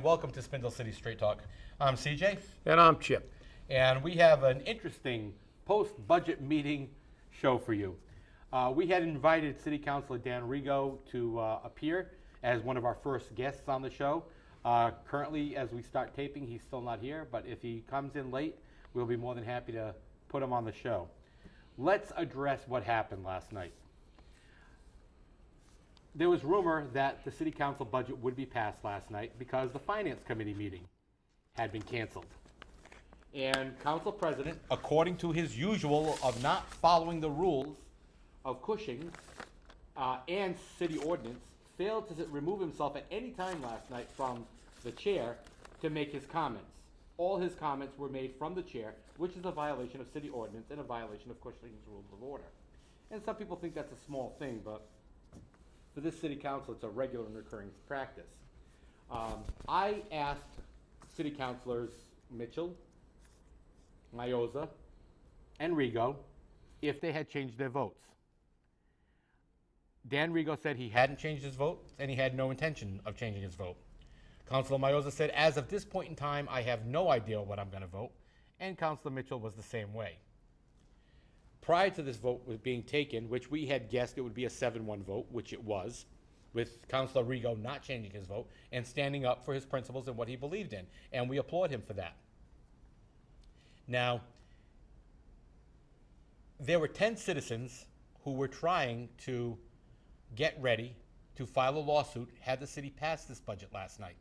and welcome to Spindle City Straight Talk. I'm CJ. And I'm Chip. And we have an interesting post-budget meeting show for you. We had invited City Councilor Dan Rigo to appear as one of our first guests on the show. Currently, as we start taping, he's still not here, but if he comes in late, we'll be more than happy to put him on the show. Let's address what happened last night. There was rumor that the City Council budget would be passed last night because the Finance Committee meeting had been canceled. And Council President, according to his usual of not following the rules of Cushing and City Ordinance, failed to remove himself at any time last night from the chair to make his comments. All his comments were made from the chair, which is a violation of City Ordinance and a violation of Cushing's Rules of Order. And some people think that's a small thing, but for this City Council, it's a regular and recurring practice. I asked City Councilors Mitchell, Mayoza, and Rigo if they had changed their votes. Dan Rigo said he hadn't changed his vote, and he had no intention of changing his vote. Councilor Mayoza said, as of this point in time, I have no idea what I'm going to vote, and Councilor Mitchell was the same way. Prior to this vote was being taken, which we had guessed it would be a 7-1 vote, which it was, with Councilor Rigo not changing his vote and standing up for his principles and what he believed in, and we applaud him for that. Now, there were 10 citizens who were trying to get ready to file a lawsuit had the city passed this budget last night.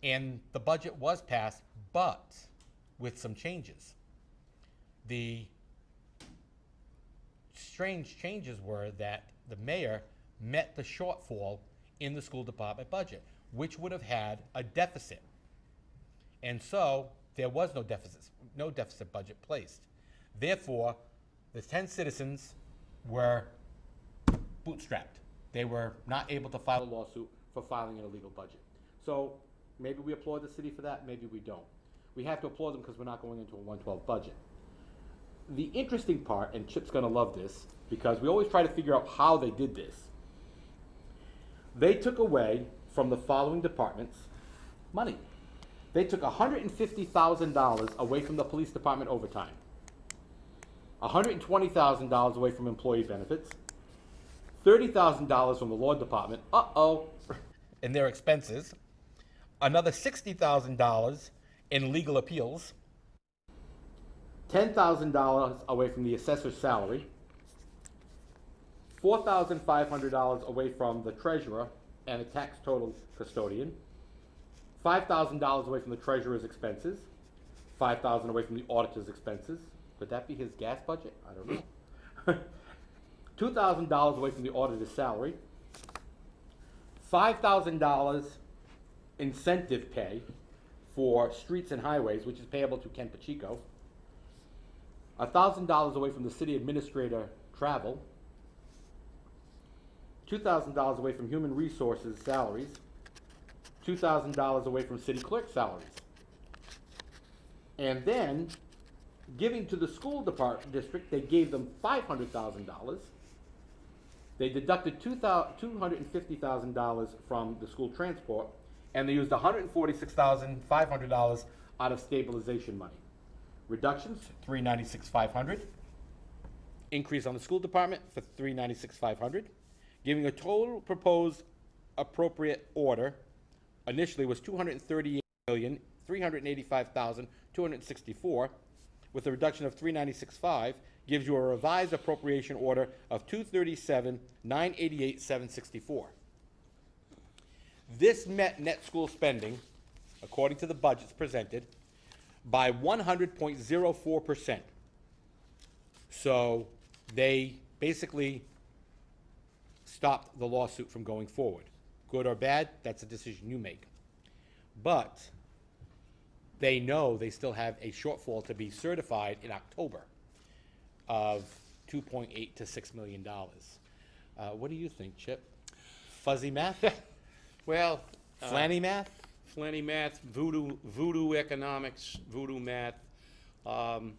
And the budget was passed, but with some changes. The strange changes were that the mayor met the shortfall in the school department budget, which would have had a deficit. And so there was no deficit budget placed. Therefore, the 10 citizens were bootstrapped. They were not able to file a lawsuit for filing an illegal budget. So maybe we applaud the city for that, maybe we don't. We have to applaud them because we're not going into a 112 budget. The interesting part, and Chip's going to love this, because we always try to figure out how they did this. They took away from the following departments money. They took $150,000 away from the police department overtime, $120,000 away from employee benefits, $30,000 from the law department, and their expenses, another $60,000 in legal appeals, $10,000 away from the assessor's salary, $4,500 away from the treasurer and a tax total custodian, $5,000 away from the treasurer's expenses, $5,000 away from the auditor's expenses. Could that be his gas budget? I don't know. $2,000 away from the auditor's salary, $5,000 incentive pay for streets and highways, which is payable to Ken Pacheco, $1,000 away from the city administrator travel, $2,000 away from human resources salaries, $2,000 away from city clerk salaries. And then, giving to the school department district, they gave them $500,000. They deducted $250,000 from the school transport, and they used $146,500 out of stabilization money. Reductions, $396,500. Increase on the school department for $396,500, giving a total proposed appropriate order initially was $238,385,264, with a reduction of $396,500, gives you a revised appropriation order of $237,988,764. This met net school spending, according to the budgets presented, by 100.04%. So they basically stopped the lawsuit from going forward. Good or bad, that's a decision you make. But they know they still have a shortfall to be certified in October of $2.8 to $6 million. What do you think, Chip? Fuzzy math? Well, Flanny math? Flanny math, voodoo economics, voodoo math. I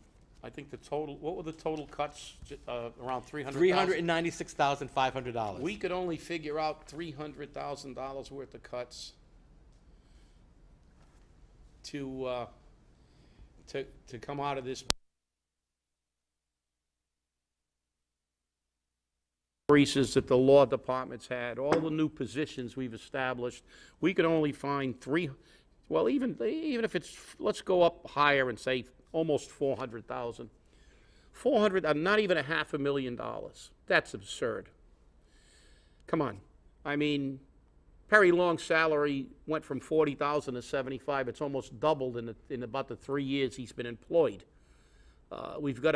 think the total, what were the total cuts? Around $300,000? $396,500. We could only figure out $300,000 worth of cuts. to come out of this increases that the law department's had, all the new positions we've established. We could only find well, even if it's, let's go up higher and say almost 400,000. 400, not even $500,000. That's absurd. Come on. I mean, Perry Long's salary went from 40,000 to 75. It's almost doubled in about the 3 years he's been employed. We've got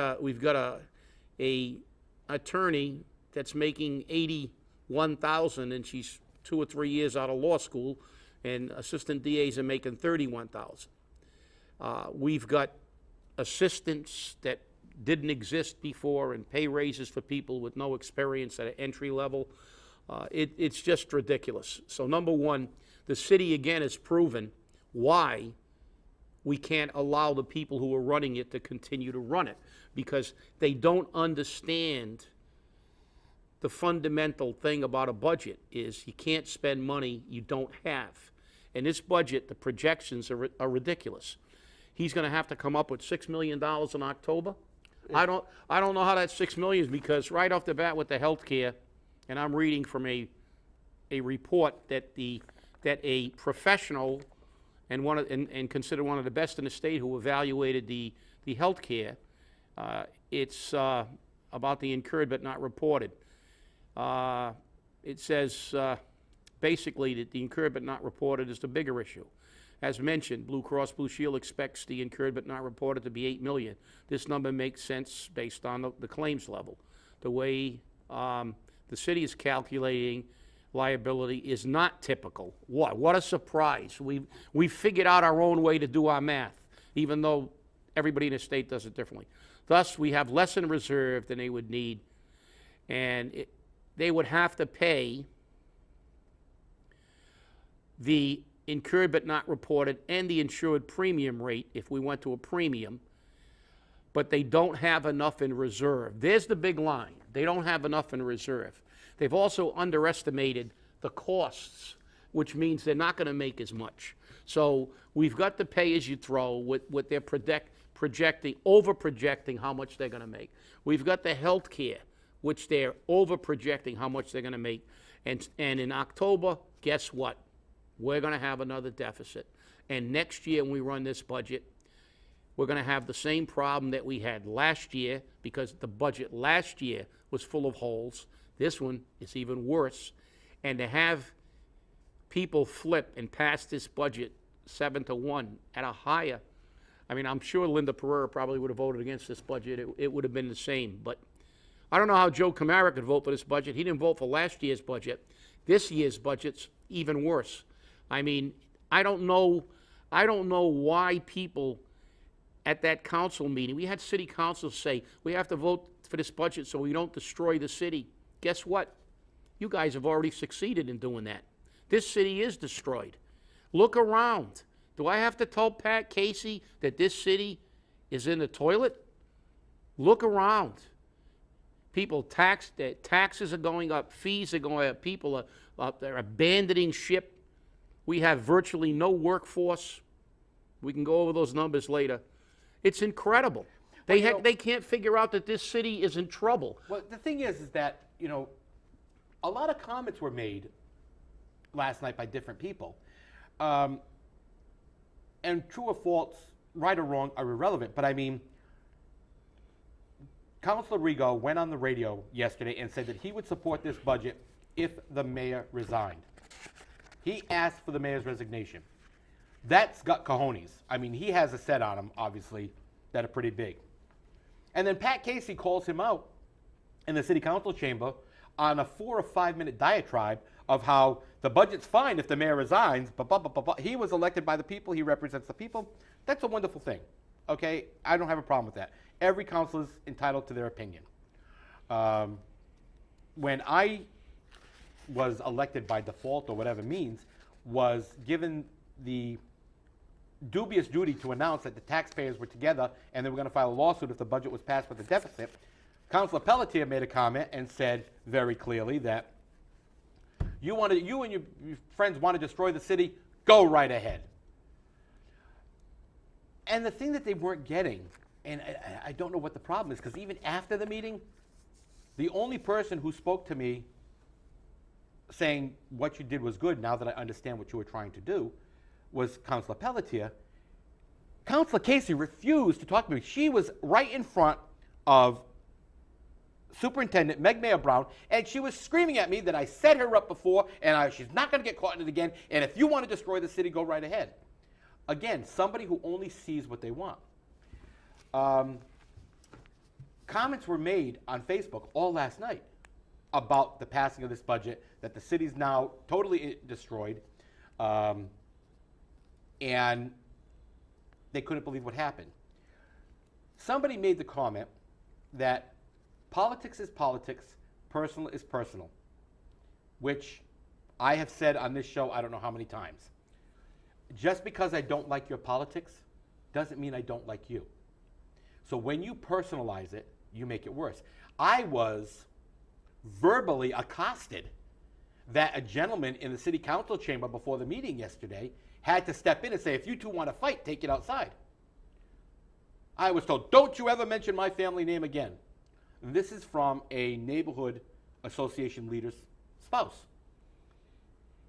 a attorney that's making 81,000, and she's 2 or 3 years out of law school, and assistant DAs are making 31,000. We've got assistants that didn't exist before, and pay raises for people with no experience at an entry level. It's just ridiculous. So number one, the city again has proven why we can't allow the people who are running it to continue to run it, because they don't understand the fundamental thing about a budget is you can't spend money you don't have. And this budget, the projections are ridiculous. He's going to have to come up with $6 million in October. I don't know how that $6 million is, because right off the bat with the health care, and I'm reading from a report that a professional and considered one of the best in the state who evaluated the health care, it's about the incurred but not reported. It says basically that the incurred but not reported is the bigger issue. As mentioned, Blue Cross Blue Shield expects the incurred but not reported to be $8 million. This number makes sense based on the claims level. The way the city is calculating liability is not typical. What a surprise. We figured out our own way to do our math, even though everybody in the state does it differently. Thus, we have less in reserve than they would need, and they would have to pay the incurred but not reported and the insured premium rate if we went to a premium, but they don't have enough in reserve. There's the big line. They don't have enough in reserve. They've also underestimated the costs, which means they're not going to make as much. So we've got the pay as you throw with their over-projecting how much they're going to make. We've got the health care, which they're over-projecting how much they're going to make. And in October, guess what? We're going to have another deficit. And next year when we run this budget, we're going to have the same problem that we had last year, because the budget last year was full of holes. This one is even worse. And to have people flip and pass this budget 7-1 at a higher, I mean, I'm sure Linda Pereira probably would have voted against this budget. It would have been the same. But I don't know how Joe Camara could vote for this budget. He didn't vote for last year's budget. This year's budget's even worse. I mean, I don't know why people at that council meeting, we had city councils say, we have to vote for this budget so we don't destroy the city. Guess what? You guys have already succeeded in doing that. This city is destroyed. Look around. Do I have to tell Pat Casey that this city is in the toilet? Look around. People taxes are going up, fees are going up, people are abandoning ship. We have virtually no workforce. We can go over those numbers later. It's incredible. They can't figure out that this city is in trouble. Well, the thing is that, a lot of comments were made last night by different people. And true or false, right or wrong, are irrelevant. But I mean, Councilor Rigo went on the radio yesterday and said that he would support this budget if the mayor resigned. He asked for the mayor's resignation. That's got cojones. I mean, he has a set on him, obviously, that are pretty big. And then Pat Casey calls him out in the city council chamber on a 4 or 5 minute diatribe of how the budget's fine if the mayor resigns, but he was elected by the people, he represents the people. That's a wonderful thing, okay? I don't have a problem with that. Every council is entitled to their opinion. When I was elected by default, or whatever means, was given the dubious duty to announce that the taxpayers were together and they were going to file a lawsuit if the budget was passed with a deficit. Councilor Pelletier made a comment and said very clearly that you and your friends want to destroy the city, go right ahead. And the thing that they weren't getting, and I don't know what the problem is, because even after the meeting, the only person who spoke to me saying what you did was good, now that I understand what you were trying to do, was Councilor Pelletier. Councilor Casey refused to talk to me. She was right in front of Superintendent Meg Mayor Brown, and she was screaming at me that I set her up before, and she's not going to get caught in it again, and if you want to destroy the city, go right ahead. Again, somebody who only sees what they want. Comments were made on Facebook all last night about the passing of this budget, that the city's now totally destroyed, and they couldn't believe what happened. Somebody made the comment that politics is politics, personal is personal, which I have said on this show I don't know how many times. Just because I don't like your politics doesn't mean I don't like you. So when you personalize it, you make it worse. I was verbally accosted that a gentleman in the city council chamber before the meeting yesterday had to step in and say, if you two want to fight, take it outside. I was told, don't you ever mention my family name again. This is from a neighborhood association leader's spouse.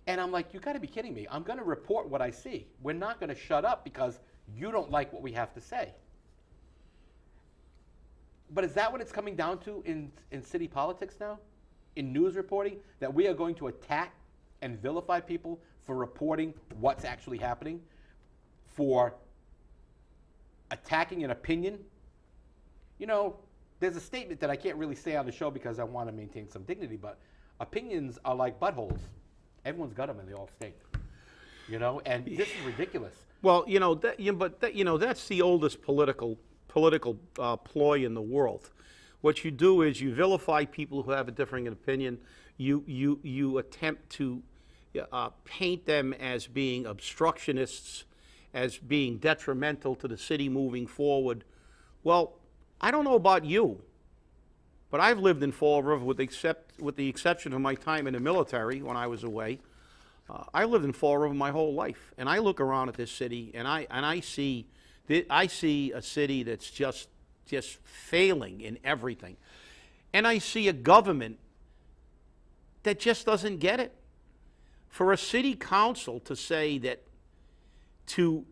And I'm like, you got to be kidding me. I'm going to report what I see. We're not going to shut up because you don't like what we have to say. But is that what it's coming down to in city politics now? In news reporting? That we are going to attack and vilify people for reporting what's actually happening? For attacking an opinion? You know, there's a statement that I can't really say on the show because I want to maintain some dignity, but opinions are like buttholes. Everyone's got them and they all stink. You know, and this is ridiculous. Well, you know, that's the oldest political ploy in the world. What you do is you vilify people who have a differing opinion. You attempt to paint them as being obstructionists, as being detrimental to the city moving forward. Well, I don't know about you, but I've lived in Fall River with the exception of my time in the military when I was away. I lived in Fall River my whole life, and I look around at this city, and I see a city that's just failing in everything, and I see a government that just doesn't get it. For a city council to say that to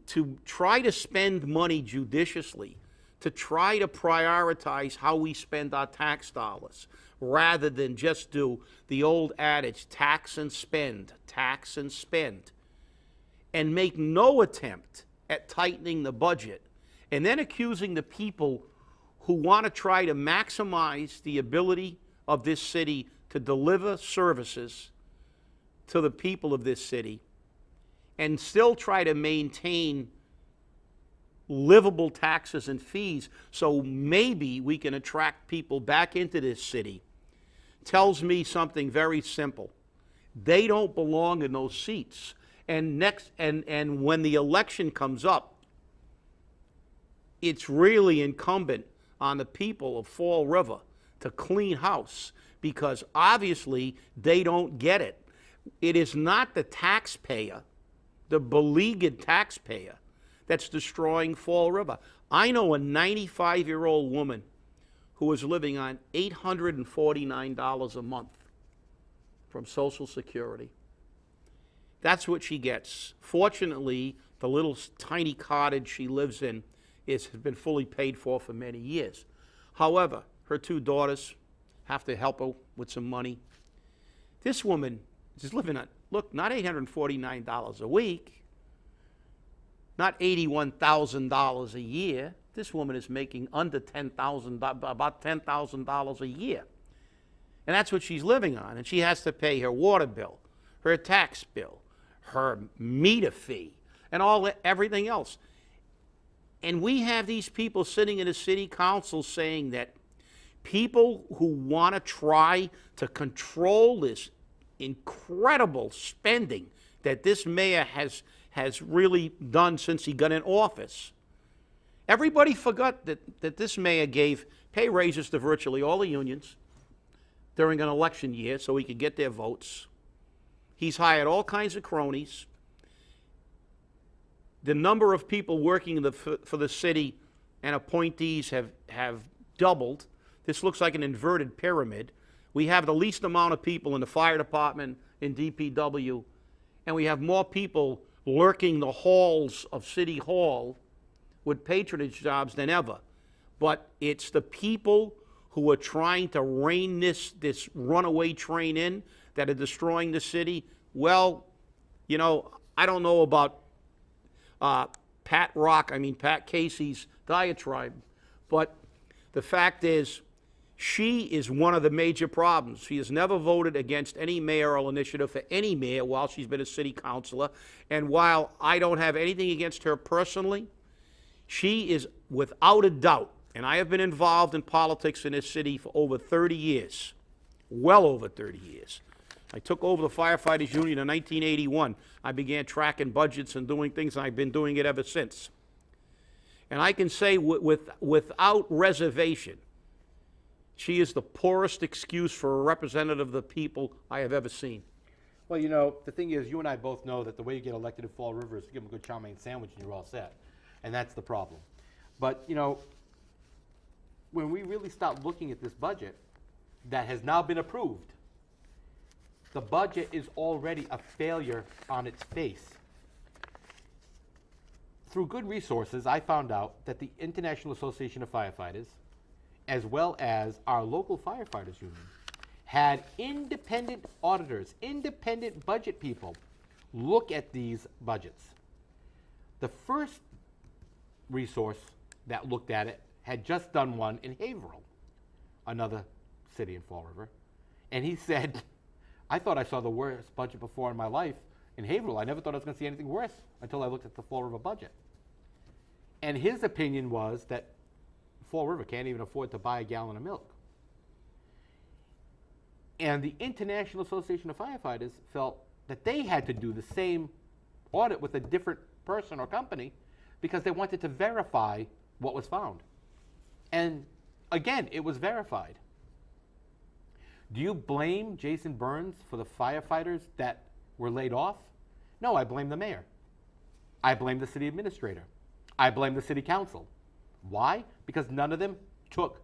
try to spend money judiciously, to try to prioritize how we spend our tax dollars, rather than just do the old adage, tax and spend, and make no attempt at tightening the budget, and then accusing the people who want to try to maximize the ability of this city to deliver services to the people of this city, and still try to maintain livable taxes and fees so maybe we can attract people back into this city, tells me something very simple. They don't belong in those seats. And when the election comes up, it's really incumbent on the people of Fall River to clean house, because obviously they don't get it. It is not the taxpayer, the beleaguered taxpayer, that's destroying Fall River. I know a 95-year-old woman who is living on $849 a month from Social Security. That's what she gets. Fortunately, the little tiny cottage she lives in has been fully paid for many years. However, her two daughters have to help her with some money. This woman is living on, look, not $849 a week, not $81,000 a year. This woman is making under about $10,000 a year. And that's what she's living on. And she has to pay her water bill, her tax bill, her meter fee, and everything else. And we have these people sitting in the city council saying that people who want to try to control this incredible spending that this mayor has really done since he got in office. Everybody forgot that this mayor gave pay raises to virtually all the unions during an election year so he could get their votes. He's hired all kinds of cronies. the number of people working for the city and appointees have doubled. This looks like an inverted pyramid. We have the least amount of people in the fire department, in DPW, and we have more people lurking the halls of City Hall with patronage jobs than ever. But it's the people who are trying to rein this runaway train in that are destroying the city. Well, you know, I don't know about Pat Casey's diatribe, but the fact is, she is one of the major problems. She has never voted against any mayoral initiative for any mayor while she's been a city councilor. And while I don't have anything against her personally, she is without a doubt, and I have been involved in politics in this city for over 30 years, well over 30 years. I took over the Firefighters Union in 1981. I began tracking budgets and doing things, and I've been doing it ever since. And I can say without reservation, she is the poorest excuse for a representative of the people I have ever seen. Well, you know, the thing is, you and I both know that the way you get elected in Fall River is to give them a good chow mein sandwich and you're all set. And that's the problem. But, you know, when we really start looking at this budget that has now been approved, the budget is already a failure on its face. Through good resources, I found out that the International Association of Firefighters, as well as our local firefighters union, had independent auditors, independent budget people look at these budgets. The first resource that looked at it had just done one in Haverhill, another city in Fall River, and he said, I thought I saw the worst budget before in my life in Haverhill. I never thought I was going to see anything worse until I looked at the Fall River budget. And his opinion was that Fall River can't even afford to buy a gallon of milk. And the International Association of Firefighters felt that they had to do the same audit with a different person or company because they wanted to verify what was found. And again, it was verified. Do you blame Jason Burns for the firefighters that were laid off? No, I blame the mayor. I blame the city administrator. I blame the city council. Why? Because none of them took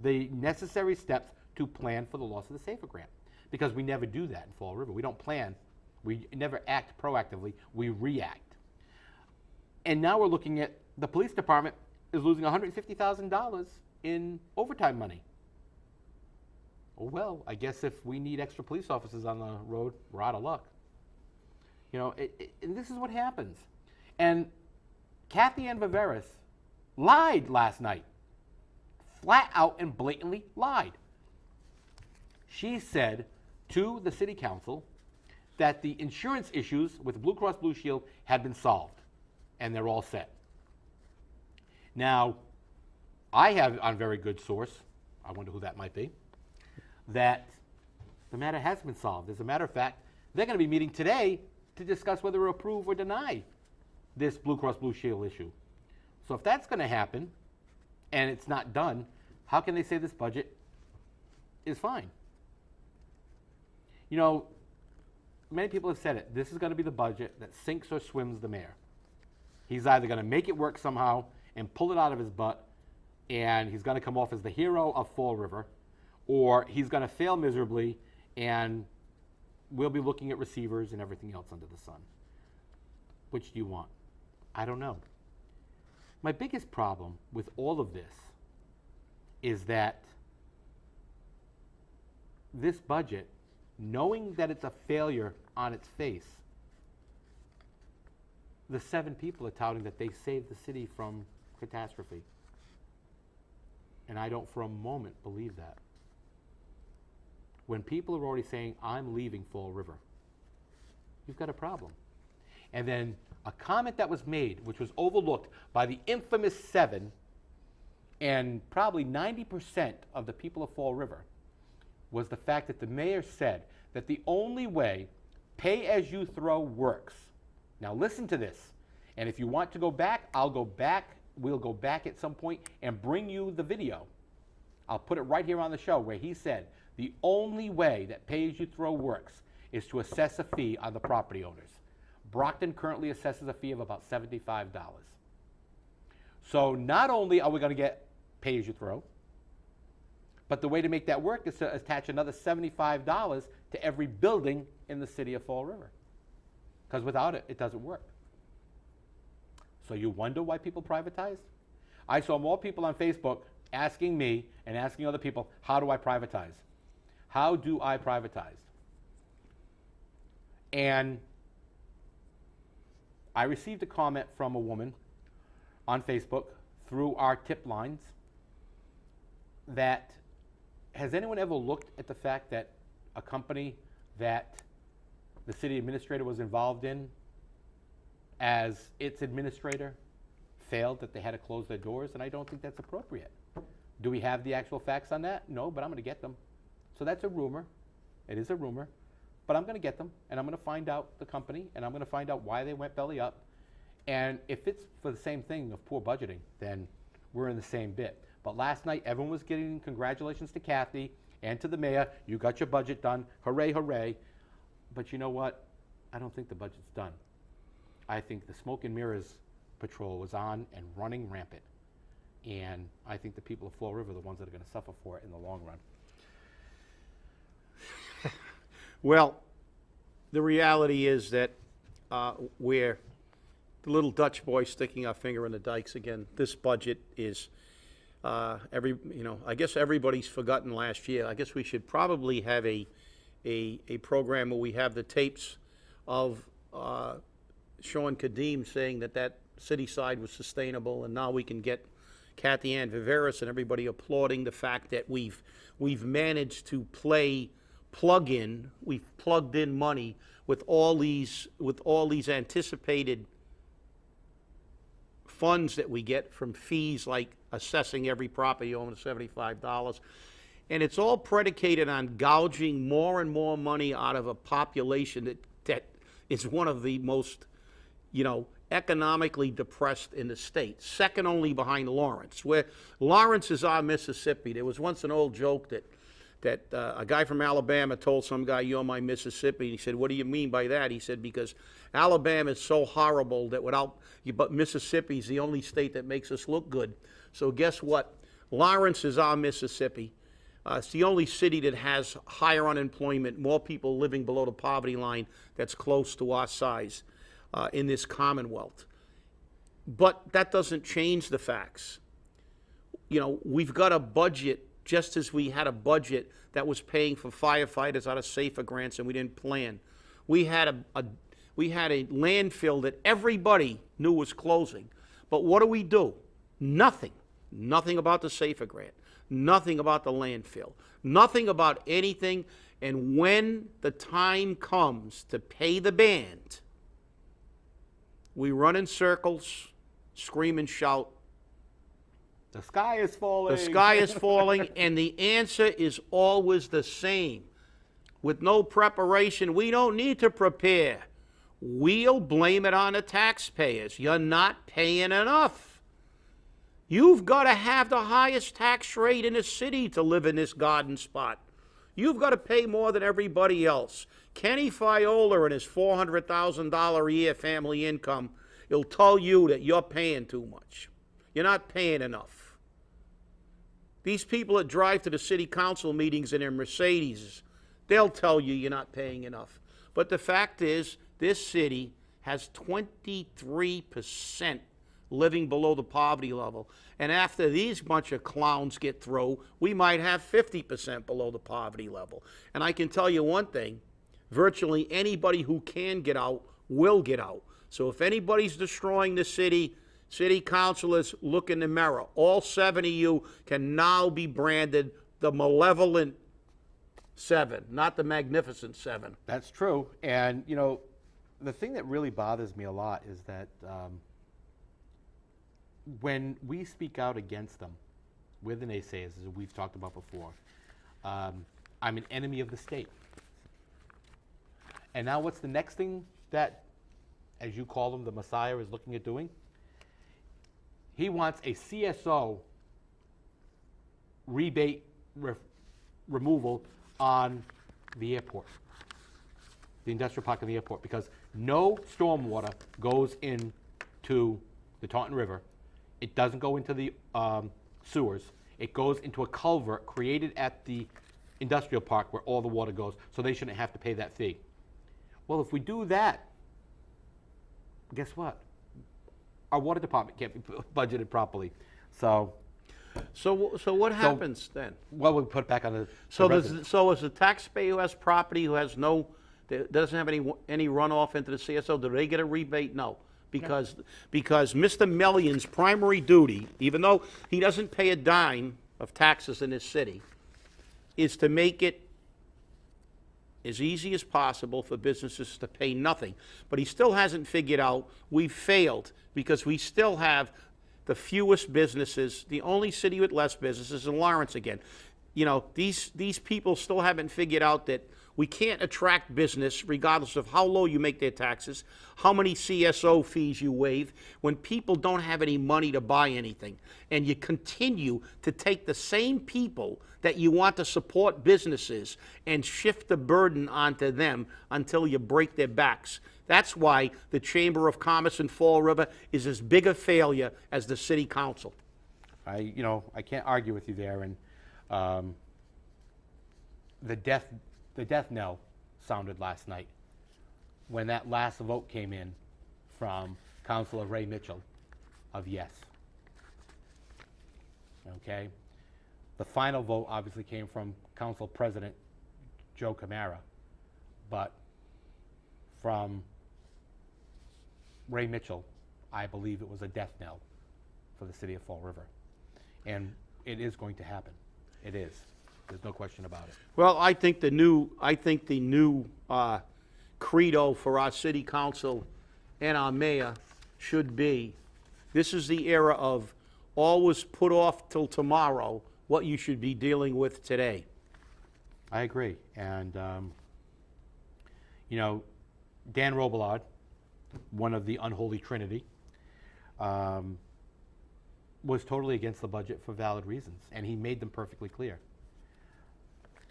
the necessary steps to plan for the loss of the SAFER grant. Because we never do that in Fall River. We don't plan. We never act proactively. We react. And now we're looking at the police department is losing $150,000 in overtime money. Oh, well, I guess if we need extra police officers on the road, we're out of luck. You know, and this is what happens. And Kathy Ann Viveris lied last night. Flat out and blatantly lied. She said to the city council that the insurance issues with Blue Cross Blue Shield had been solved and they're all set. Now, I have on very good source, I wonder who that might be, that the matter has been solved. As a matter of fact, they're going to be meeting today to discuss whether to approve or deny this Blue Cross Blue Shield issue. So if that's going to happen and it's not done, how can they say this budget is fine? You know, many people have said it. This is going to be the budget that sinks or swims the mayor. He's either going to make it work somehow and pull it out of his butt, and he's going to come off as the hero of Fall River, or he's going to fail miserably, and we'll be looking at receivers and everything else under the sun. Which do you want? I don't know. My biggest problem with all of this is that this budget, knowing that it's a failure on its face, the 7 people are touting that they saved the city from catastrophe. And I don't for a moment believe that. When people are already saying, I'm leaving Fall River, you've got a problem. And then a comment that was made, which was overlooked by the infamous 7, and probably 90% of the people of Fall River, was the fact that the mayor said that the only way pay-as-you-throw works. Now listen to this, and if you want to go back, I'll go back. We'll go back at some point and bring you the video. I'll put it right here on the show where he said the only way that pay-as-you-throw works is to assess a fee on the property owners. Brockton currently assesses a fee of about $75. So not only are we going to get pay-as-you-throw, but the way to make that work is to attach another $75 to every building in the city of Fall River. Because without it, it doesn't work. So you wonder why people privatize? I saw more people on Facebook asking me and asking other people, how do I privatize? How do I privatize? And I received a comment from a woman on Facebook through our tip lines that, has anyone ever looked at the fact that a company that the city administrator was involved in, as its administrator, failed, that they had to close their doors? And I don't think that's appropriate. Do we have the actual facts on that? No, but I'm going to get them. So that's a rumor. It is a rumor. But I'm going to get them, and I'm going to find out the company, and I'm going to find out why they went belly up. And if it's for the same thing of poor budgeting, then we're in the same bit. But last night, everyone was getting congratulations to Kathy and to the mayor. You got your budget done. Hooray, hooray. But you know what? I don't think the budget's done. I think the smoke and mirrors patrol was on and running rampant. And I think the people of Fall River are the ones that are going to suffer for it in the long run. Well, the reality is that we're the little Dutch boy sticking our finger in the dikes again. This budget is I guess everybody's forgotten last year. I guess we should probably have a program where we have the tapes of Sean Kadim saying that city side was sustainable, and now we can get Kathy Ann Viveris and everybody applauding the fact that we've managed to we've plugged in money with all these anticipated funds that we get from fees like assessing every property owner $75. And it's all predicated on gouging more and more money out of a population that is one of the most, economically depressed in the state, second only behind Lawrence, where Lawrence is our Mississippi. There was once an old joke that a guy from Alabama told some guy, "You're my Mississippi." He said, "What do you mean by that?" He said, "Because Alabama is so horrible that but Mississippi's the only state that makes us look good." So guess what? Lawrence is our Mississippi. It's the only city that has higher unemployment, more people living below the poverty line that's close to our size in this Commonwealth. But that doesn't change the facts. We've got a budget, just as we had a budget that was paying for firefighters out of SAFER grants and we didn't plan. We had a landfill that everybody knew was closing. But what do? Nothing. Nothing about the SAFER grant. Nothing about the landfill. Nothing about anything. And when the time comes to pay the band, we run in circles, scream and shout, "The sky is falling." The sky is falling, and the answer is always the same. With no preparation, we don't need to prepare. We'll blame it on the taxpayers. You're not paying enough. You've got to have the highest tax rate in the city to live in this garden spot. You've got to pay more than everybody else. Kenny Fiola and his $400,000 a year family income will tell you that you're paying too much. You're not paying enough. These people that drive to the city council meetings in their Mercedes, they'll tell you you're not paying enough. But the fact is, this city has 23% living below the poverty level. And after these bunch of clowns get through, we might have 50% below the poverty level. And I can tell you one thing, virtually anybody who can get out will get out. So if anybody's destroying the city, city councilors, look in the mirror. All 7 of you can now be branded the malevolent 7, not the magnificent 7. That's true. And, the thing that really bothers me a lot is that when we speak out against them, we're the naysayers, as we've talked about before. I'm an enemy of the state. And now what's the next thing that, as you call him, the Messiah is looking at doing? He wants a CSO rebate removal on the airport, the industrial park in the airport, because No stormwater goes into the Taunton River. It doesn't go into the sewers. It goes into a culvert created at the industrial park where all the water goes, so they shouldn't have to pay that fee. Well, if we do that, guess what? Our water department can't be budgeted properly. So what happens then? well, we put it back on the So residents. so is the taxpayer who has property, who has that doesn't have any runoff into the CSO, do they get a rebate? No. Because Mr. Mellion's primary duty, even though he doesn't pay a dime of taxes in this city, is to make it as easy as possible for businesses to pay nothing. But he still hasn't figured out, we've failed because we still have the fewest businesses, the only city with less businesses in Lawrence again. You know, these people still haven't figured out that we can't attract business regardless of how low you make their taxes, how many CSO fees you waive, when people don't have any money to buy anything. And you continue to take the same people that you want to support businesses and shift the burden onto them until you break their backs. That's why the Chamber of Commerce in Fall River is as big a failure as the city council. I can't argue with you there. And the death knell sounded last night when that last vote came in from Councilor Ray Mitchell of yes. Okay? The final vote obviously came from Council President Joe Camara, but from Ray Mitchell, I believe it was a death knell for the city of Fall River. And it is going to happen. It is. There's no question about it. Well, I think the new credo for our city council and our mayor should be, this is the era of always put off till tomorrow what you should be dealing with today. I agree. And, Dan Robillard, one of the unholy trinity, was totally against the budget for valid reasons, and he made them perfectly clear.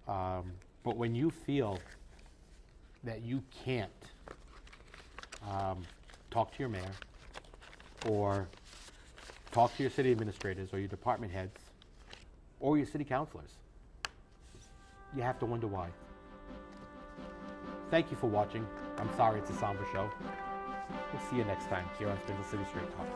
But when you feel that you can't talk to your mayor or talk to your city administrators or your department heads or your city councilors, you have to wonder why. Thank you for watching. I'm sorry it's a somber show. We'll see you next time here on Spindle City Straight Talk.